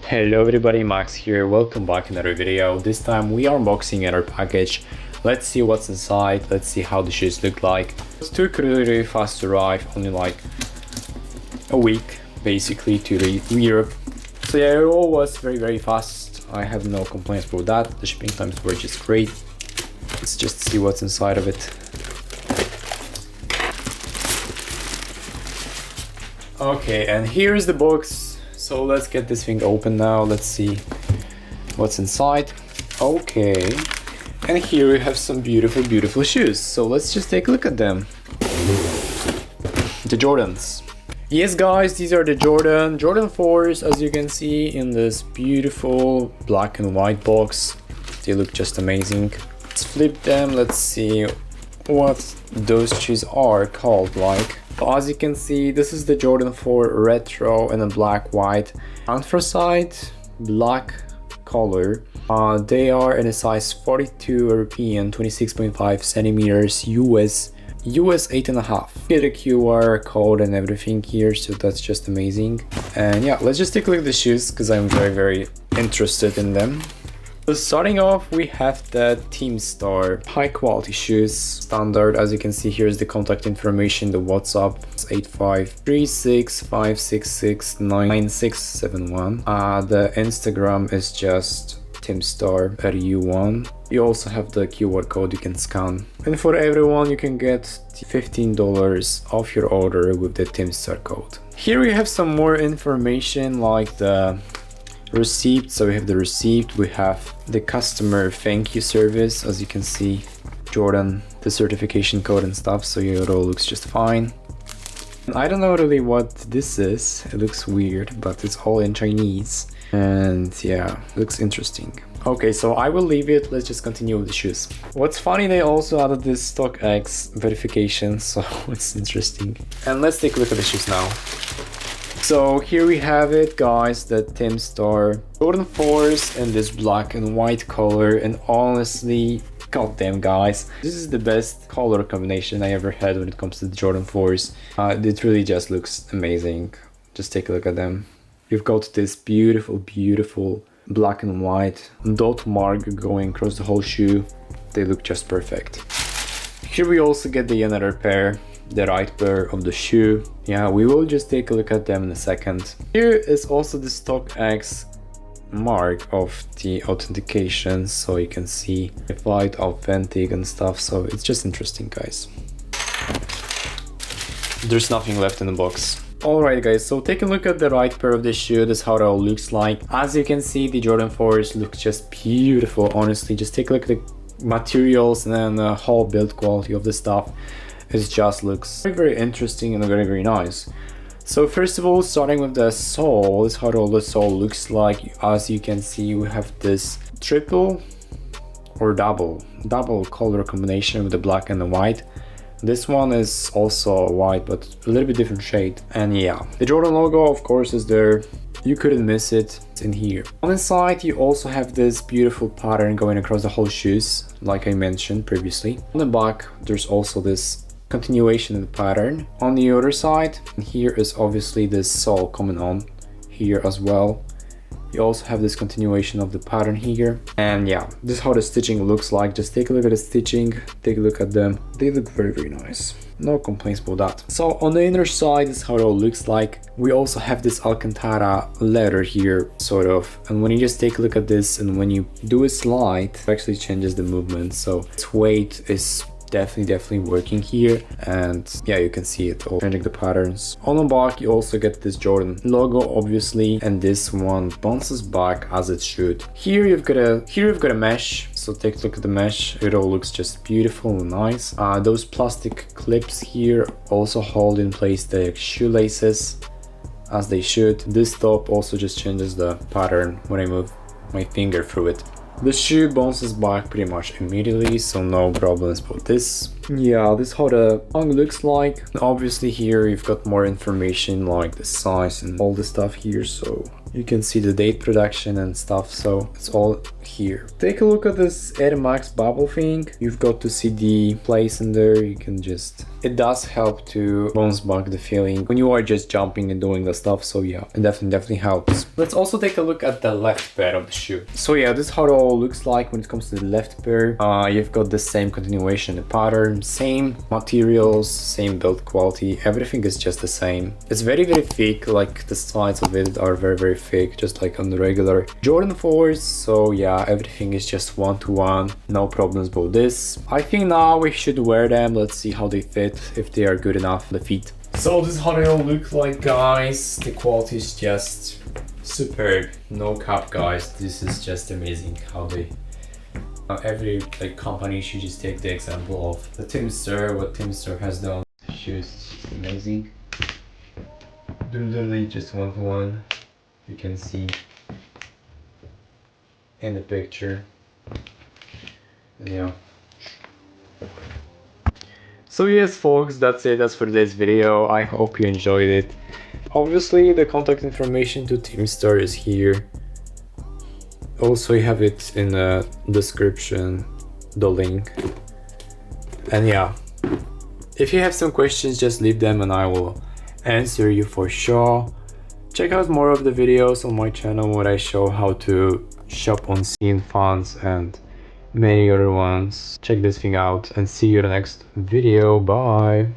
Hello everybody, Max here. Welcome back in another video. This time we are unboxing another package. Let's see what's inside. Let's see how the shoes look like. It took really fast to arrive, only like a week basically to Europe. So yeah, it all was very fast. I have no complaints about that. The shipping times were just great. Let's just see what's inside of it. Okay, and here is the box. So let's get this thing open now. Let's see what's inside. Okay, and here we have some beautiful shoes. So let's just take a look at them. The Jordans. Yes guys, these are the Jordan 4s, as you can see in this beautiful black and white box. They look just amazing. Let's flip them. Let's see what those shoes are called like. As you can see, this is the Jordan 4 retro in a black white anthracite black color. They are in a size 42 European, 26.5 centimeters, US 8.5. Get a QR code and everything here, so that's just amazing. And yeah, let's just take a look at the shoes because I'm very interested in them. So starting off, we have the Timstar high quality shoes standard. As you can see, here's the contact information, the WhatsApp 853656699671. The Instagram is just Timstar RU1. You also have the QR code you can scan. And for everyone, you can get $15 off your order with the Timstar code. Here we have some more information like the receipt. So we have the receipt, we have the customer thank you service, as you can see, Jordan, the certification code and stuff, so it all looks just fine. I don't know really what this is, it looks weird, but it's all in Chinese, and yeah, looks interesting. Okay, so I will leave it, let's just continue with the shoes. What's funny, they also added this StockX verification, so it's interesting. And let's take a look at the shoes now. So here we have it guys, the Timstar Jordan 4s in this black and white color, and honestly, goddamn guys, this is the best color combination I ever had when it comes to the Jordan 4s. It really just looks amazing. Just take a look at them. You've got this beautiful black and white dot mark going across the whole shoe. They look just perfect. Here we also get the another pair, the right pair of the shoe. Yeah, we will just take a look at them in a second. Here is also the StockX mark of the authentication, so you can see verified, authentic and stuff, so it's just interesting guys. There's nothing left in the box. Alright guys, so take a look at the right pair of the shoe. This is how it all looks like. As you can see, the Jordan 4s look just beautiful, honestly. Just take a look at the materials and then the whole build quality of the stuff. It just looks very interesting and very nice. So first of all, starting with the sole, this is how all the sole looks like. As you can see, we have this triple or double color combination with the black and the white. This one is also white, but a little bit different shade. And yeah, the Jordan logo of course is there. You couldn't miss it. It's in here. On the side, you also have this beautiful pattern going across the whole shoes, like I mentioned previously. On the back, there's also this continuation of the pattern. On the other side, here is obviously this sole coming on here as well. You also have this continuation of the pattern here. And yeah, this is how the stitching looks like. Just take a look at the stitching, take a look at them. They look very nice. No complaints about that. So on the inner side, this is how it all looks like. We also have this Alcantara leather here, sort of. And when you just take a look at this and when you do a slide, it actually changes the movement. So its weight is definitely working here, and yeah, you can see it all changing the patterns. On the back, you also get this Jordan logo, obviously, and this one bounces back as it should. Here you've got a mesh, so take a look at the mesh. It all looks just beautiful and nice. Those plastic clips here also hold in place the shoelaces as they should. This top also just changes the pattern when I move my finger through it. The shoe bounces back pretty much immediately, so no problems about this. Yeah, this is how the tongue looks like. Obviously here you've got more information like the size and all the stuff here, so You can see the date production and stuff, so it's all here. Take a look at this Air Max bubble thing. You've got to see the place in there. You can just, it does help to bounce back the feeling when you are just jumping and doing the stuff, so yeah, it definitely helps. Let's also take a look at the left pair of the shoe. So yeah, this is how it all looks like when it comes to the left pair. You've got the same continuation, the pattern, same materials, same build quality, everything is just the same. It's very thick, like the sides of it are very thick, just like on the regular Jordan 4s, so yeah, everything is just one-to-one, no problems about this. I think now we should wear them, let's see how they fit, if they are good enough, the feet. So this is how they all look like, guys. The quality is just superb, no cap, guys. This is just amazing how they every like company should just take the example of the Timstar, what Timstar has done. The shoes is amazing, literally just one-to-one. You can see in the picture. Yeah. So yes folks, that's it, that's for today's video. I hope you enjoyed it. Obviously the contact information to Timstar is here. Also you have it in the description, the link. And yeah, if you have some questions, just leave them and I will answer you for sure. Check out more of the videos on my channel where I show how to shop on scene fonts and many other ones. Check this thing out and see you in the next video. Bye.